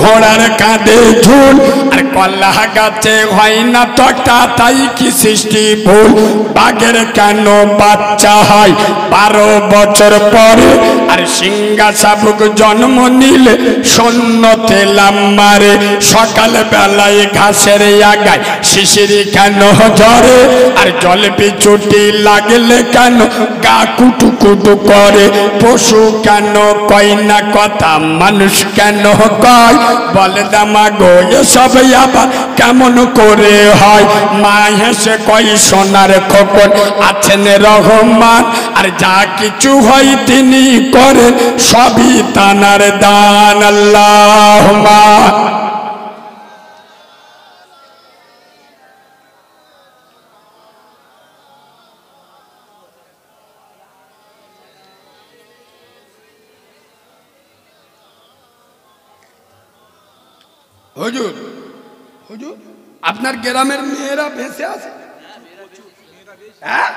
ঘোড়ার কাঁধে ঝুল, আর কলা গাছে হয় না তক্তা, তাই কি সৃষ্টি ভুল। বাঘের কেন বাচ্চা হয় 12 বছর পরে, আর সিংহা শাবক জন্ম নিলে শূন্যতে লাম মারে। সকাল বেলায় ঘাসের আগায় শিশিরি কেন ঝরে, আর জল বিচুটি লাগলে কেন গা কুটু কুটু করে। পশু কেন কয় না কথা, মানুষ কেন কয়, বলে দামা গো এসব আবার কেমন করে হয়। মা হেসে কয় সোনার খোকন আছেন রহমান, আর যা কিছু হয় তিনি করেন সবই তানার দান। আল্লাহুম্মা হুজুর, হুজুর আপনার গ্রামের মেয়েরা ভেসে আছে? হ্যাঁ,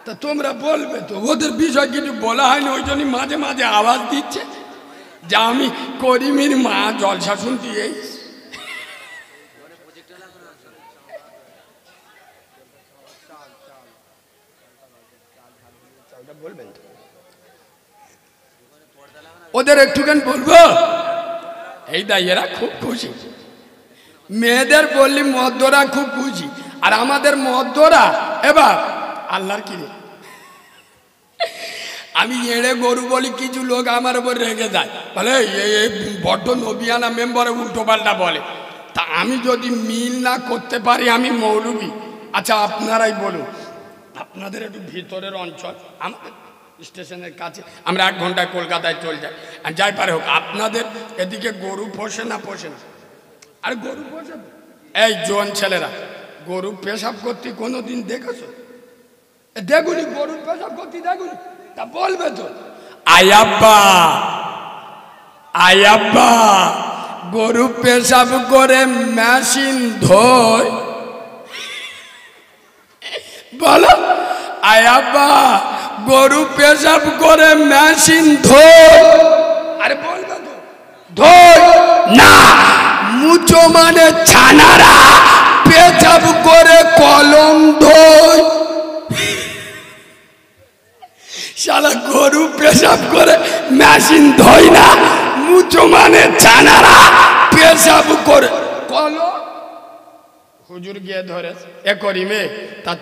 তা তোমরা বলবে তো, ওদের বিষয় কিছু বলা হয়নি, ওই জন্যই মাঝে মাঝে আওয়াজ দিচ্ছে যে আমি করিমের মা জলসা শুনতে এই। বলবেন তো, ওদের একটুখানি বলবো। এই দা এরা খুব খুশি, মেয়েদের বললি মদ্যরা খুব খুশি, আর আমাদের মদ্যরা এবার আল্লাহর কি রে। আমি এড়ে গরু বলি, কিছু লোক আমার উপর রেগে যায়, বলে এই বড্ড নবিয়ানা মেম্বারে উল্টো পাল্টা বলে। তা আমি যদি মিল না করতে পারি আমি মৌলবি। আচ্ছা আপনারাই বলুন, আপনাদের একটু ভিতরের অঞ্চল, আমাদের স্টেশনের কাছে, আমরা 1 ঘন্টায় কলকাতায় চলে যাই, আর যাই পারে হোক, আপনাদের এদিকে গরু পোষে না পোষে না? আর গরু পোষে? এই জোয়ান ছেলেরা গরু পেশাব করতে কোনোদিন দেখেছো? দেখুনি গরুর পেশাব করতে, দেখুনি? তা বলবে তো, আয়াব্বা আয়াব্বা গরু পেশাব করে মেশিন ধোয়, বলো আয়াব্বা গরু পেশাব করে মেশিন ধোয়। আরে বলবে তো, ধোয় না, মুচো মানে ছানারা পেশাব করে কলম ধোয়। শালা গরু পেশাব করে মেশিন ধোয় না, মুচো মানে ছানারা পেশাব করে কলম। হুজুর গিয়ে ধরে এ করিমে, তা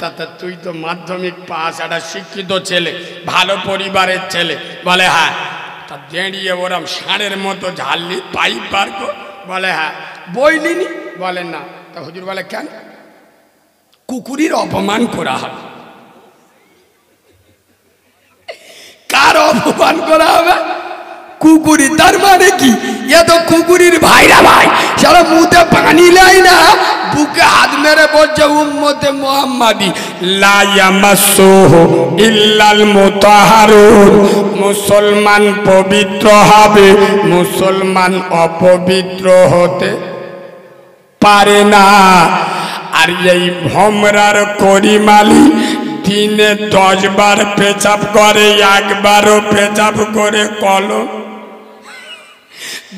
তুই তো মাধ্যমিক পাস, একটা শিক্ষিত ছেলে, ভালো পরিবারের ছেলে। বলে হ্যাঁ। তা দাঁড়িয়ে ওরম ষাঁড়ের মতো ঝাললি পাইপ বার কর। বলে হ্যাঁ। বইলিনি? বলে না। তা হুজুর বলে কেন? কুকুরের অপমান করা হবে। কার অপমান করা হবে? কুকুরি। তার মানে কি? এ তো কুকুরির ভাইরা ভাই, সারা মুখে পানি লাই না, বুকে হাত মেরে বলছে উম্মতে মুহাম্মাদি লা ইয়ামাসসুহু ইল্লাল মুতাহহারুন। মুসলমান পবিত্র হবে, মুসলমান অপবিত্র হতে পারে না। আর এই ভমরার করিমালি দিনে 10 বার পেচাব করে, 1 বারও পেচাব করে কলম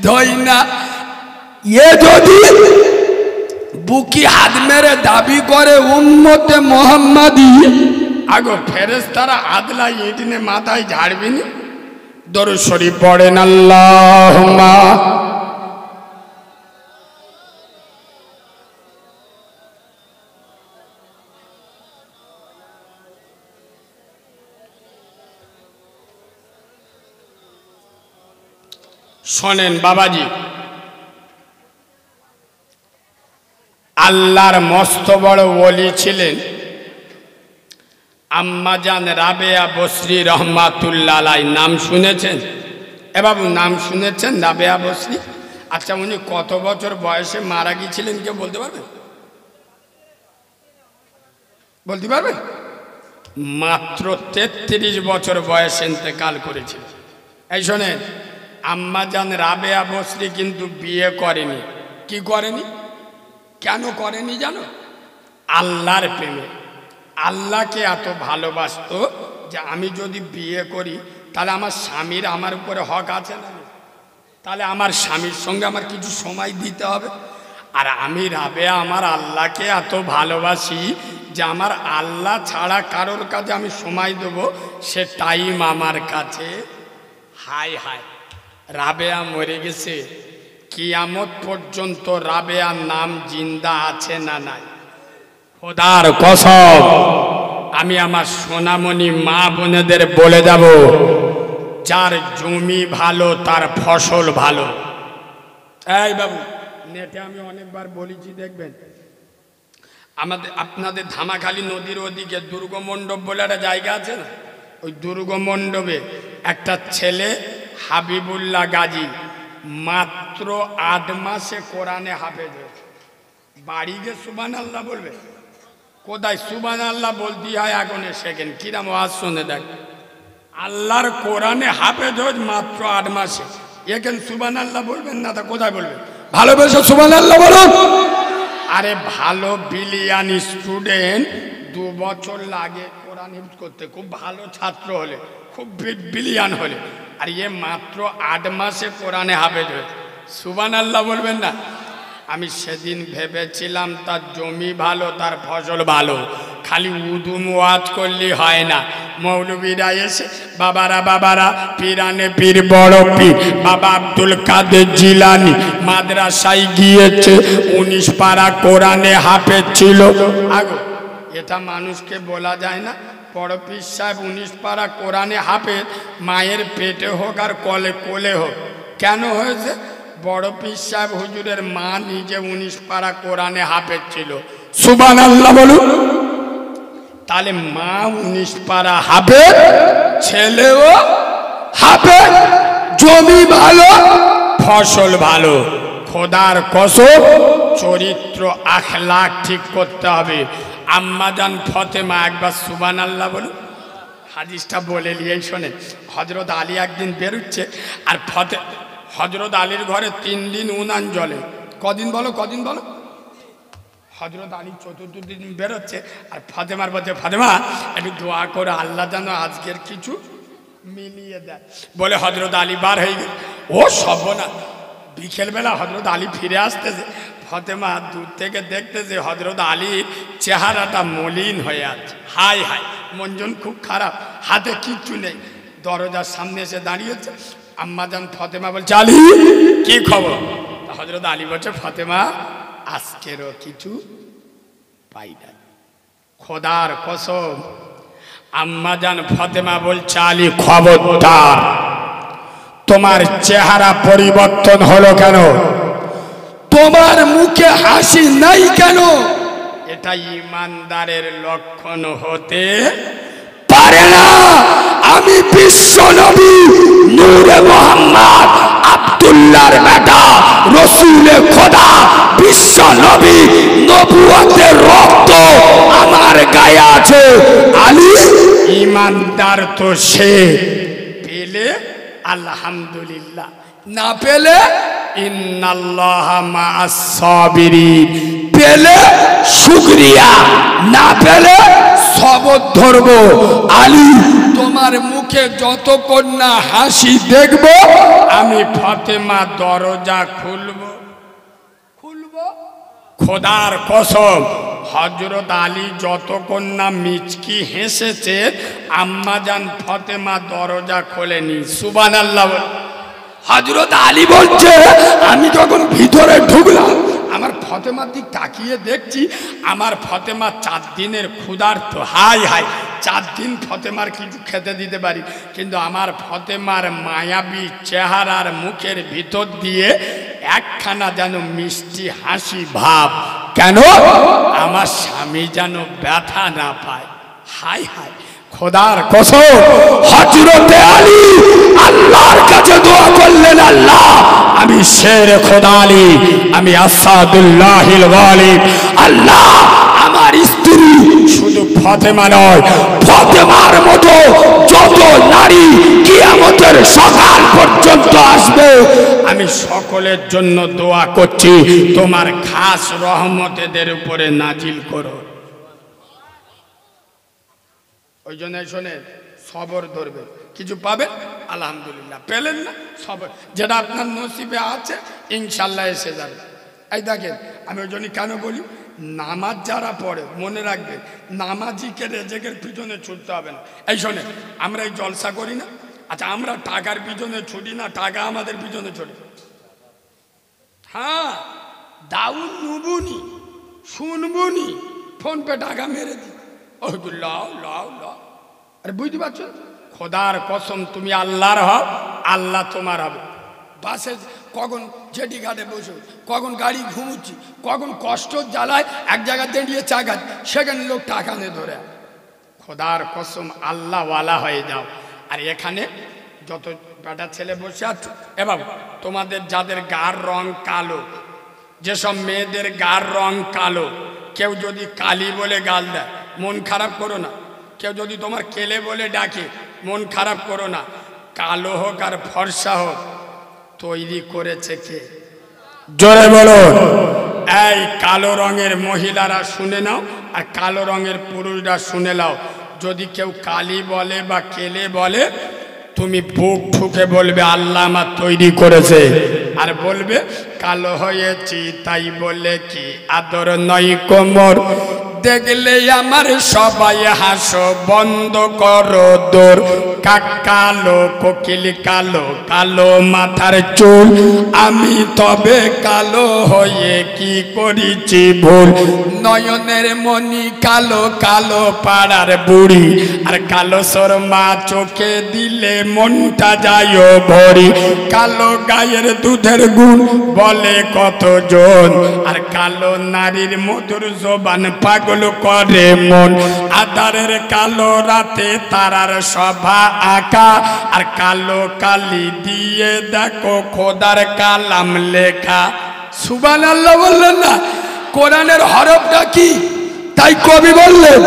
ধোয় না। এ যদি বুকি হাত মেরে দাবি করে উম্মতে মুহাম্মাদি, আগো ফেরেশতারা আদলা ইটনে মাথায় ঝাড়বিনি? দরুদ শরীফ পড়েন আল্লাহুম্মা। শোনেন বাবাজি, আল্লাহর মস্ত বড় ওলি ছিলেন আম্মাজান রাবেয়া বসরি রহমাতুল্লাহ আলাই। নাম শুনেছেন? এ বাবু, নাম শুনেছেন রাবেয়া বসরি? আচ্ছা, উনি কত বছর বয়সে মারা গিয়েছিলেন কেউ বলতে পারবেন? বলতে পারবেন? মাত্র 33 বছর বয়সে ইন্তেকাল করেছিল। এই শোনেন, আম্মাজান রাবেয়া বসরি কিন্তু বিয়ে করেনি। কি করেনি? কেন করেনি জানো? আল্লাহর প্রেমে। আল্লাহকে এত ভালোবাসত যে আমি যদি বিয়ে করি তাহলে আমার স্বামীর আমার উপরে হক আছে না? তাহলে আমার স্বামীর সঙ্গে আমার কিছু সময় দিতে হবে। আর আমি রাবেয়া আমার আল্লাহকে এত ভালোবাসি যে আমার আল্লাহ ছাড়া কারোর কাছে আমি সময় দেবো, সে টাইম আমার কাছে। হায় হায়, রাবেয়া মরে গেছে, কিয়ামত পর্যন্ত রাবেয়ার নাম জিন্দা আছে না নাই? খোদার কসম, আমি আমার সোনামণি মা বোনেদের বলে যাব, যার জমি ভালো তার ফসল ভালো। এই বাবু, নেটে আমি অনেকবার বলেছি, দেখবেন আপনাদের ধামাখালী নদীর ওদিকে দুর্গমণ্ডপ বলে একটা জায়গা আছে না? ওই দুর্গমণ্ডপে একটা ছেলে হাবিবুল্লাহ গাজী মাত্র 8 মাসে কোরআনে হাফেজ হয়েছে। বাড়ি গিয়ে সুবহানাল্লাহ বলবে। কোথায় সুবহানাল্লাহ বলতে হয় আগুনে সেকেন্ড, কিরাম ওয়াজ শুনে দেখ। আল্লাহর কোরআনে হাফেজ হয়েছে মাত্র 8 মাসে। এখানে সুবহানাল্লাহ বলবেন না তা কোথায় বলবেন? ভালোবেসে সুবহানাল্লাহ বলুন। আরে ভালো বিলিয়ান স্টুডেন্ট 2 বছর লাগে কোরআন হিফজ করতে, খুব ভালো ছাত্র হলে, খুব বিলিয়ান হলে। আর এ মাত্র 8 মাসে কোরআনে হাফেজ হয়েছে। সুবহানাল্লাহ বলবেন না? আমি সেদিন ভেবেছিলাম তার জমি ভালো তার ফসল ভালো, খালি উদুম ওয়াজ করলে হয় না। মৌলবীরা এসে বাবারা পীরানে পীর বড় পীর বাবা আব্দুল কাদের জিলানি মাদ্রাসায় গিয়েছে, 19 পারা কোরআনে হাফেজ ছিল। আগো এটা মানুষকে বলা যায় না? বড় পীর সাহেব 19 পারা কোরআনে হাফেজ, মায়ের পেটে হোক আর কোলে হোক। কেন হয়েছে? বড় পীর সাহেব হুজুরের মা নিজে 19 পারা কোরআনে হাফেজ ছিল। সুবহানাল্লাহ বলুন। তাহলে মা 19 পারা হাফেজ, ছেলেও হাফেজ, জমি ভালো ফসল ভালো। খোদার কসম, চরিত্র আখলাক ঠিক করতে হবে। আম্মাজান ফতেমা একবার সুবহানাল্লাহ বলুন। হাদিসটা বলে নিয়েই শোনেন। হযরত আলী একদিন বেরোচ্ছে, আর হযরত আলীর ঘরে 3 দিন উনান জ্বলে। কদিন বলো? কদিন বলো? হযরত আলী 4th দিন বেরোচ্ছে, আর ফাতেমার বলছে, ফাতেমা একটু দোয়া করে আল্লাহ যেন আজকের কিছু মিলিয়ে দেয়। বলে হযরত আলী বার হয়ে গেল। ও সর্বনাশ! বিকেলবেলা হযরত আলী ফিরে আসতেছে, ফাতেমা দূর থেকে দেখতেছে হযরত আলীর চেহারাটা মলিন হয়ে আছে। হায় হায়, মনজন খুব খারাপ, হাতে কিচ্ছু নেই। দরজার সামনে এসে দাঁড়িয়েছে। আম্মাজান ফাতেমা বলছে, আলী কি খবর? হযরত আলী বলছে, ফাতেমা আজকেরও কিছু পাই না। খোদার কসম, আম্মাজান ফাতেমা বলছে, আলী খবরদার, তোমার চেহারা পরিবর্তন হলো কেন? তোমার মুখে হাসি নাই কেন? এটা ইমানদারের লক্ষণ হতে পারে না। আমি বিশ্ব নবী নূরে মুহাম্মদ আব্দুল্লাহর বেটা রাসূলে খোদা বিশ্ব নবী, নবুয়তের রক্ত আমার গায়ে আছে। আলী ইমানদার তো সে, পেলে আলহামদুলিল্লাহ, না পেলে ইন্নাল্লাহা মা'আস সাবিরিন, পেলে শুকরিয়া, না পেলে সবর ধরবো। আলী তোমার মুখে যতক্ষণ না হাসি দেখব, আমি ফাতেমা দরজা খুলব। খোদার কসম, হযরত আলী যতক্ষণ না মিচকি হেসেছে, আম্মাজান ফাতেমা দরজা খোলেনি। সুবহানাল্লাহ। হযরত আলী বলছে, আমি যখন ভিতরে ঢুকলাম, আমার ফাতেমার দিক তাকিয়ে দেখছি, আমার ফাতেমা 4 দিনের ক্ষুধার্ত। হায় হায়, 4 দিন ফতেমার কিছু খেতে দিতে পারি, কিন্তু আমার ফতেমার মায়াবী চেহারার মুখের ভিতর দিয়ে একখানা যেন মিষ্টি হাসি ভাব, কেন আমার স্বামী যেন ব্যথা না পায়। হাই হাই, খোদার কসম হযরতে আলী আল্লাহর কাছে দোয়া করলেন, আল্লাহ আমি শের খোদা আলী, আমি আসাদুল্লাহিল গালিব, আল্লাহ আমার স্ত্রী শুধু ফাতেমা নয়, ফাতেমার মতো যত নারী কিয়ামতের সকাল পর্যন্ত আসবে আমি সকলের জন্য দোয়া করছি, তোমার খাস রহমত এদের উপরে নাজিল করো। ওই জন্য শোনে সবর ধরবে, কিছু পাবে আলহামদুলিল্লাহ, পেলেন না সবর, যেটা আপনার নসিবে আছে ইনশাল্লাহ এসে যাবে। এই দেখেন আমি ওই জন্য কেন বলি, নামাজ যারা পড়ে মনে রাখবে নামাজিকে রেজেকের পিছনে ছুটতে হবে না। এই শোনে আমরা এই জলসা করি না, আচ্ছা আমরা টাকার পিছনে ছুটি না, টাকা আমাদের পিছনে ছুটে। হ্যাঁ দাউন নুবুনি শুনবুনি, ফোন পে টাকা মেরে দি, ও লাও লাও লাও, আরে বুঝতে পারছো, খোদার কসম তুমি আল্লাহর হও, আল্লাহ তোমার হবে। বাসে কখন জেটি ঘাটে বসে, কখন গাড়ি ঘুমুচ্ছি, কখন কষ্ট জ্বালায় এক জায়গায় দাঁড়িয়ে চা খাচ্ছি, সেখানে লোক টাকা নিয়ে ধরে। খোদার কসম আল্লাহওয়ালা হয়ে যাও। আর এখানে যত বেটা ছেলে বসে আছো, এ বাবু তোমাদের যাদের গার রং কালো, যেসব মেয়েদের গার রং কালো, কেউ যদি কালি বলে গাল দেয় মন খারাপ করো না, কেউ যদি তোমার কেলে বলে ডাকে মন খারাপ করো না, কালো হোক আর ফর্সা হোক তৈরি করেছে কে? জোরে বলো। এই কালো রঙের মহিলারা শুনে নাও, আর কালো রঙের পুরুষরা শুনে নাও, যদি কেউ কালি বলে বা কেলে বলে তুমি বুক ঠুকে বলবে আল্লাহ আমার তৈরি করেছে, আর বলবে কালো হয়েছি তাই বলে কি আদর নয় কোমর, দেখলে আমার সবাই হাসো বন্ধ করো দৌড়, কাক কালো কোকিল কালো, কালো মাথার চুল, আমি তবে কালো হয়ে কি করেছি ভুল, নয়নের মনি কালো, কালো পাড়ার বুড়ি, আর কালো সরমা চোখে দিলে মনটা যায় ভরি, কালো গায়ের দুধের গুণ বলে কতজন, আর কালো নারীর মধুর জবান পাগল করে মন, আধারের কালো রাতে তারার সভা আঁকা, আর কালো কালি দিয়ে দেখো খোদার কালাম লেখা। সুবহানাল্লাহ বললেন না, কোরআনের হরফটা কি? তাই কবি বললেন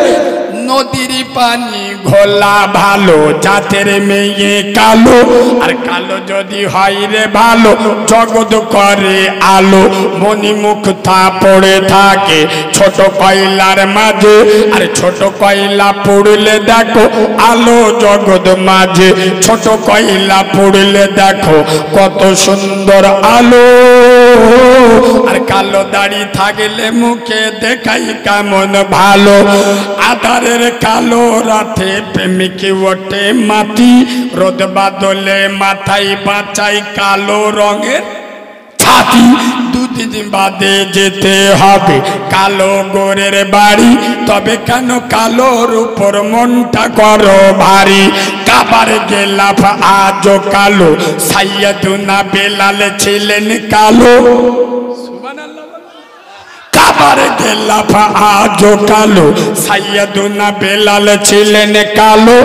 নদীর পানি ঘোলা ভালো, জাতের মেয়ে কালো, আর কালো যদি হয় রে ভালো জগৎ করে আলো, মণিমুক্তা পড়ে থাকে ছোট কয়লার মাঝে, আর ছোট কয়লা পড়লে দেখো আলো জগৎ মাঝে, ছোট কয়লা পড়লে দেখো কত সুন্দর আলো, আর কালো দাড়ি থাকলে মুখে দেখাই কেমন ভালো, আধারের কালো রাতে প্রেমিক ওঠে মাটি, রোদ বাদলে মাথায় বাঁচাই কালো রঙের ছাতি, দুদিন বাদে যেতে হবে কালো গোরের বাড়ি, তবে কেন কালোর উপর মনটা করো ভারী, কাবার গেলাফ আজও কালো, সাইয়্যিদুনা বেলাল ছিলেন কালো, সুবহানাল্লাহ, কাবার গেলাফ আজও কালো, সাইয়্যিদুনা বেলাল ছিলেন কালো,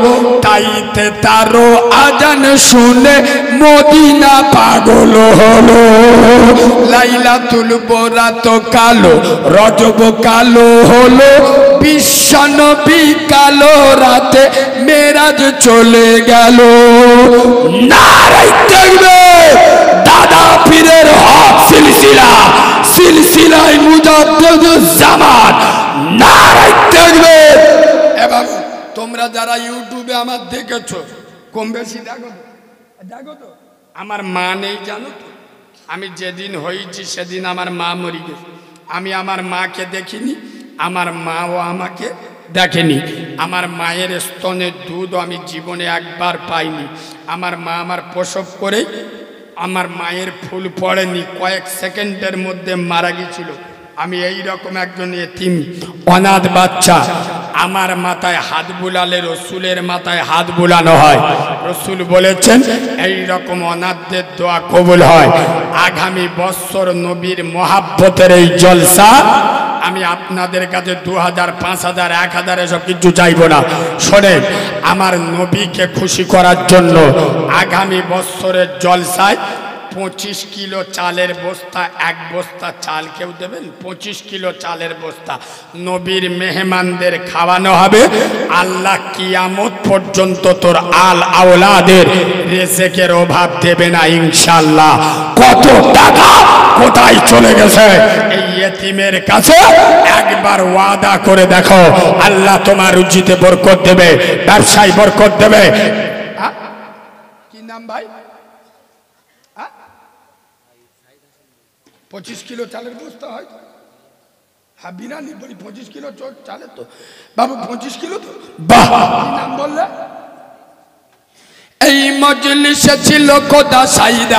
তাইতে তারও আজান শুনে মদিনা পাগল হলো, লাইলাতুল বরাত কালো, রজব কালো হলো, বিশ্বনবী কালো রাতে মেরাজ চলে গেল, নারায়ে তাকবীর, দাদা পীরের হক সিলসিলা, সিলসিলায়ে মুজাদ্দিদুজ জামান, নারায়ে তাকবীর। এ বাবু তোমরা যারা ইউটিউবে আমার দেখেছো কম বেশি দেখো তো, আমার মা নেই জানো তো, আমি যেদিন হয়েছি সেদিন আমার মা মরে গেছে, আমি আমার মাকে দেখিনি, আমার মাও আমাকে দেখেনি, আমার মায়ের স্তনের দুধও আমি জীবনে একবার পাইনি, আমার মা আমার প্রসব করে আমার মায়ের ফুল পড়েনি, কয়েক সেকেন্ডের মধ্যে মারা গিয়েছিল, আমি এই রকম একজন এতিম অনাথ বাচ্চা, আমার মাথায় হাত বুলালে রসুলের মাথায় হাত বুলানো হয়। রসুল বলেছেন এই রকম অনাথদের দোয়া কবুল হয়। আগামী বছর নবীর মহাব্বতের এই জলসা আমি আপনাদের কাছে 2000, 5000, 1000 এসব কিছু চাইব না। শোনেন, আমার নবীকে খুশি করার জন্য আগামী বছরের জলসায় 25 কিলো চালের বস্তা, 1 বস্তা চাল কেউ দেবেন? 25 কিলো চালের বস্তা নবীর মেহমানদের খাওয়ানো হবে। আল্লাহ কিয়ামত পর্যন্ত তোর আল আওলাদের রিজেকের অভাব দেবে না ইনশাআল্লাহ। কত টাকা কোথায় চলে গেছে এই ইয়েতিমের কাছে, একবার ওয়াদা করে দেখো, আল্লাহ তোমার রুজিতে বরকত দেবে, ব্যবসায় বরকত দেবে। কি নাম ভাই? 25 কিলো চালের বস্তা হয়? হ্যাঁ, বিরানি বলি 25 কিলো চালের তো বাবু, 25 কিলো তো। বাহ, কি নাম বললে? এই মজলিসে ছিল খোদা সাইদ